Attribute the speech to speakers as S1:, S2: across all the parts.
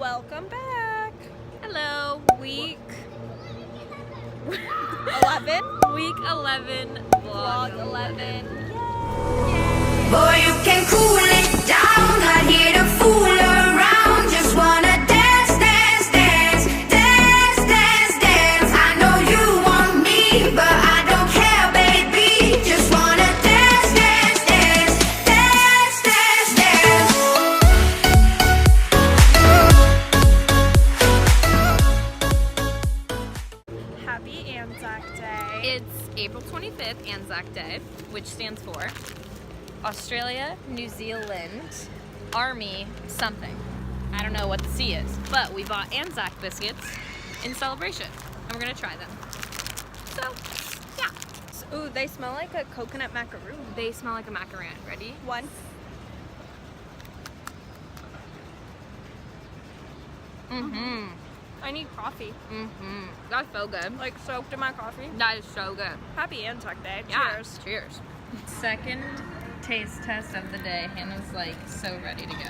S1: Welcome back.
S2: Hello, week
S1: 11.
S2: week 11, vlog 11.
S3: Boy, you can cool it down, not here to fool around. Just wanna dance, dance, dance, dance, dance, dance. I know you want me, but I don't care, baby. Just wanna dance, dance, dance, dance, dance, dance.
S1: Happy Anzac Day.
S2: It's April 25th, Anzac Day, which stands for Australia, New Zealand, Army, something. I don't know what the C is, but we bought Anzac biscuits in celebration, and we're gonna try them. So, yeah.
S1: Ooh, they smell like a coconut macaroon.
S2: They smell like a macaron. Ready?
S1: One.
S2: Mm-hmm.
S1: I need coffee.
S2: Mm-hmm. That's so good.
S1: Like soaked in my coffee.
S2: That is so good.
S1: Happy Anzac Day.
S2: Yeah.
S1: Cheers.
S2: Cheers. Second taste test of the day. Hannah's like so ready to go.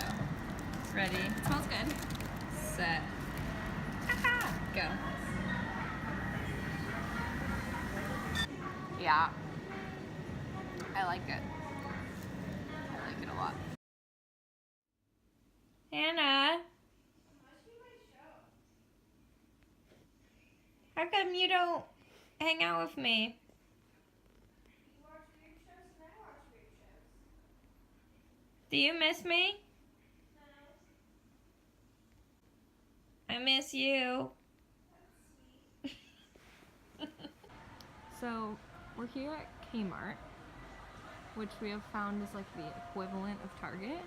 S2: Ready?
S1: It smells good.
S2: Set. Go. Yeah. I like it. I like it a lot. Hannah. How come you don't hang out with me? Do you miss me? I miss you. So, we're here at Kmart, which we have found is like the equivalent of Target.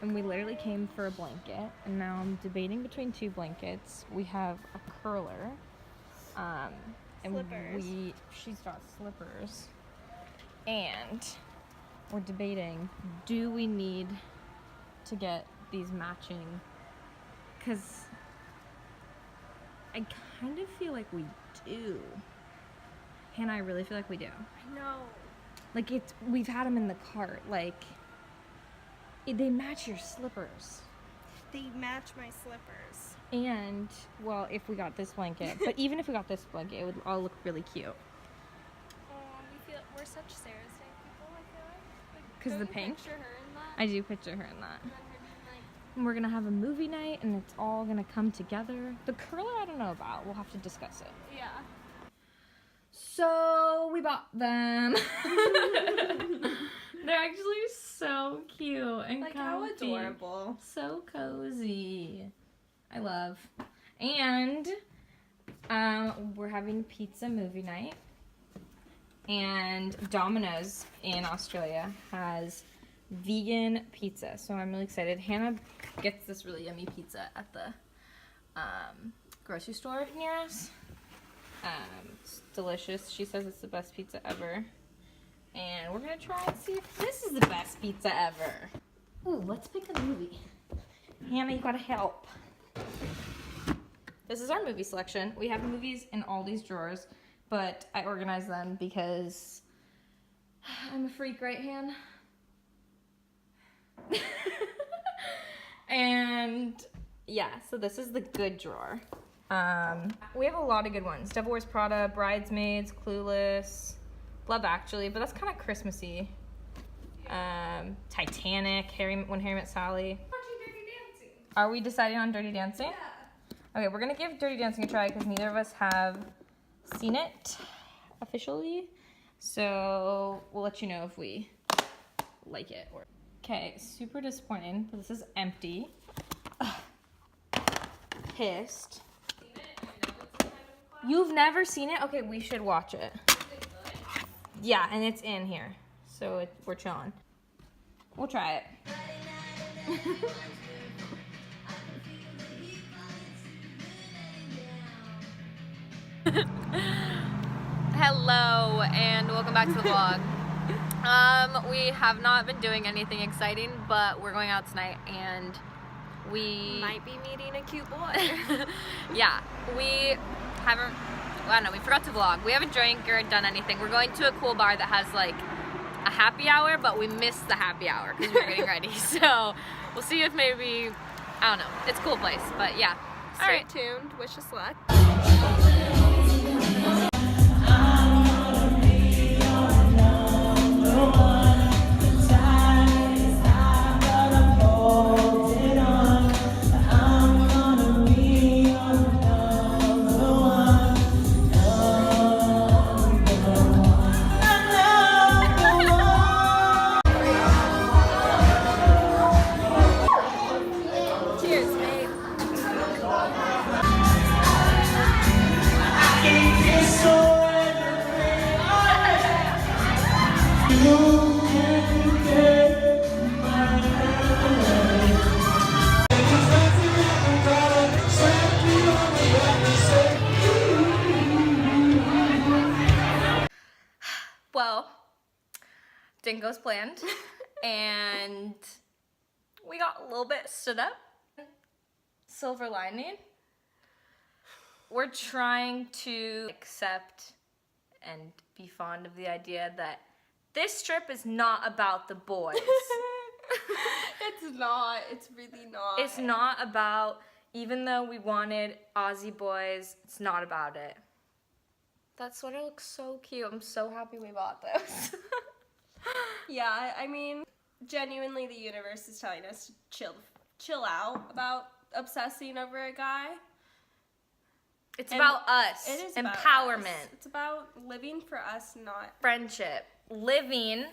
S2: And we literally came for a blanket, and now I'm debating between two blankets. We have a curler, and
S1: Slippers.
S2: she's got slippers, and we're debating, do we need to get these matching? Because I kind of feel like we do. Hannah, I really feel like we do.
S1: I know.
S2: Like, we've had them in the cart, like, they match your slippers.
S1: They match my slippers.
S2: And, well, if we got this blanket, but even if we got this blanket, it would all look really cute.
S1: Oh, we're such Sarah's Day people, I feel like.
S2: Because
S1: Don't
S2: the
S1: you
S2: pink?
S1: Picture her in that?
S2: I do picture her in that.
S1: And then her being like,
S2: And we're gonna have a movie night, and it's all gonna come together. The curler, I don't know about. We'll have to discuss it.
S1: yeah.
S2: So we bought them. They're actually so cute and
S1: Like, how
S2: comfy.
S1: adorable.
S2: So cozy. I love. And we're having pizza movie night. And Domino's in Australia has vegan pizza, so I'm really excited. Hannah gets this really yummy pizza at the grocery store near us. It's delicious. She says it's the best pizza ever. And we're gonna try and see if this is the best pizza ever. Ooh, let's pick a movie. Hannah, you gotta help. This is our movie selection. We have movies in all these drawers, but I organize them because I'm a freak, right, Hannah? And yeah, so this is the good drawer. We have a lot of good ones. Devil Wears Prada, Bridesmaids, Clueless, Love Actually, but that's kind of Christmassy. Titanic, When Harry Met Sally.
S1: Watching Dirty Dancing.
S2: Are we deciding on Dirty Dancing?
S1: Yeah.
S2: Okay, we're gonna give Dirty Dancing a try because neither of us have seen it officially. So we'll let you know if we like it. Okay, super disappointing, but this is empty. Ugh. Pissed. You've never seen it? Okay, we should watch it. Yeah, and it's in here, so we're chilling. We'll try it. Hello, and welcome back to the vlog. We have not been doing anything exciting, but we're going out tonight, and we
S1: Might be meeting a cute boy.
S2: yeah, we haven't, well, I don't know, we forgot to vlog. We haven't drank or done anything. We're going to a cool bar that has like a happy hour, but we missed the happy hour because we were getting ready. So we'll see if maybe I don't know. It's a cool place, but yeah. All right.
S1: Stay tuned. Wish us luck. Cheers, babe.
S2: Well, didn't go as planned, and we got a little bit stood up. Silver lining. We're trying to accept and be fond of the idea that this trip is not about the boys.
S1: It's not. It's really not.
S2: It's not about, even though we wanted Aussie boys, it's not about it. That sweater looks so cute. I'm so happy we bought those.
S1: Yeah, I mean, genuinely, the universe is telling us to chill out about obsessing over a guy.
S2: It's
S1: And
S2: about us.
S1: It is
S2: empowerment.
S1: About us. It's about living for us, not
S2: Friendship. Living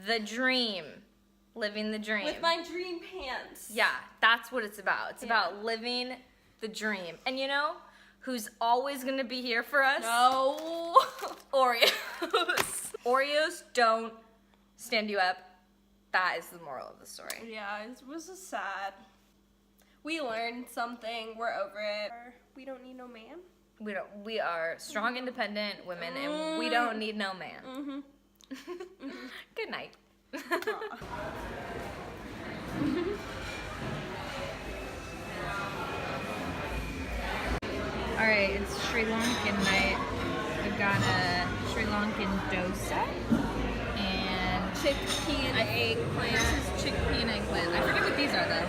S2: the dream. Living the dream.
S1: with my dream pants.
S2: Yeah, that's what it's about. It's
S1: Yeah.
S2: about living the dream. And you know who's always gonna be here for us?
S1: No.
S2: Oreos. Oreos don't stand you up. That is the moral of the story.
S1: Yeah, it was just sad. We learned something. We're over it. We don't need no man.
S2: We are strong, independent women, and we don't need no man.
S1: Mm-hmm.
S2: Good night. All right, it's Sri Lankan night. We've got a Sri Lankan dosa and
S1: Chickpea and eggplant.
S2: this is chickpea and eggplant. I forget what these are though.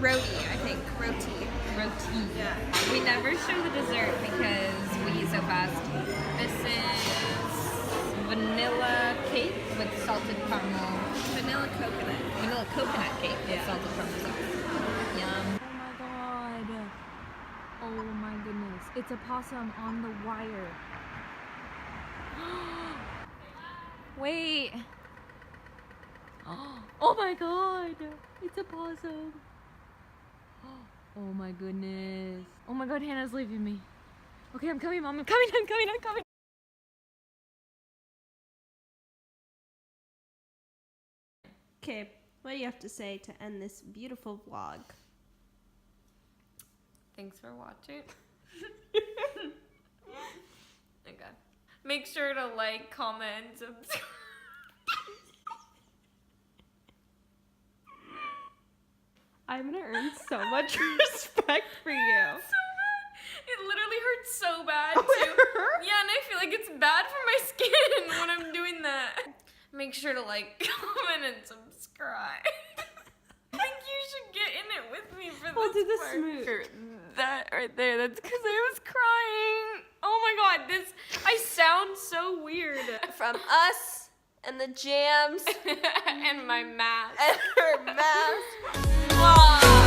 S1: Roti, I think. Roti.
S2: Roti.
S1: Yeah.
S2: We never show the dessert because we eat so fast. This is vanilla cake with salted caramel.
S1: Vanilla coconut.
S2: Vanilla coconut cake with
S1: Yeah.
S2: salted caramel sauce. Yum. Oh my god. Oh my goodness. It's a possum on the wire. Wait. Oh my god. It's a possum. Oh my goodness. Oh my god, Hannah's leaving me. Okay, I'm coming, Mom. I'm coming.
S1: Okay, what do you have to say to end this beautiful vlog?
S2: Thanks for watching. Okay. Make sure to like, comment, and subscribe.
S1: I'm gonna earn so much respect for you.
S2: So bad. It literally hurts so bad
S1: Oh, it
S2: too.
S1: hurts?
S2: Yeah, and I feel like it's bad for my skin when I'm doing that. Make sure to like, comment, and subscribe. I think you should get in it with me for
S1: We'll
S2: this
S1: do the
S2: part.
S1: smooth.
S2: That right there, that's because I was crying. Oh my god, I sound so weird.
S1: From us and the jams
S2: And my mask.
S1: and her mask.
S2: Mwah.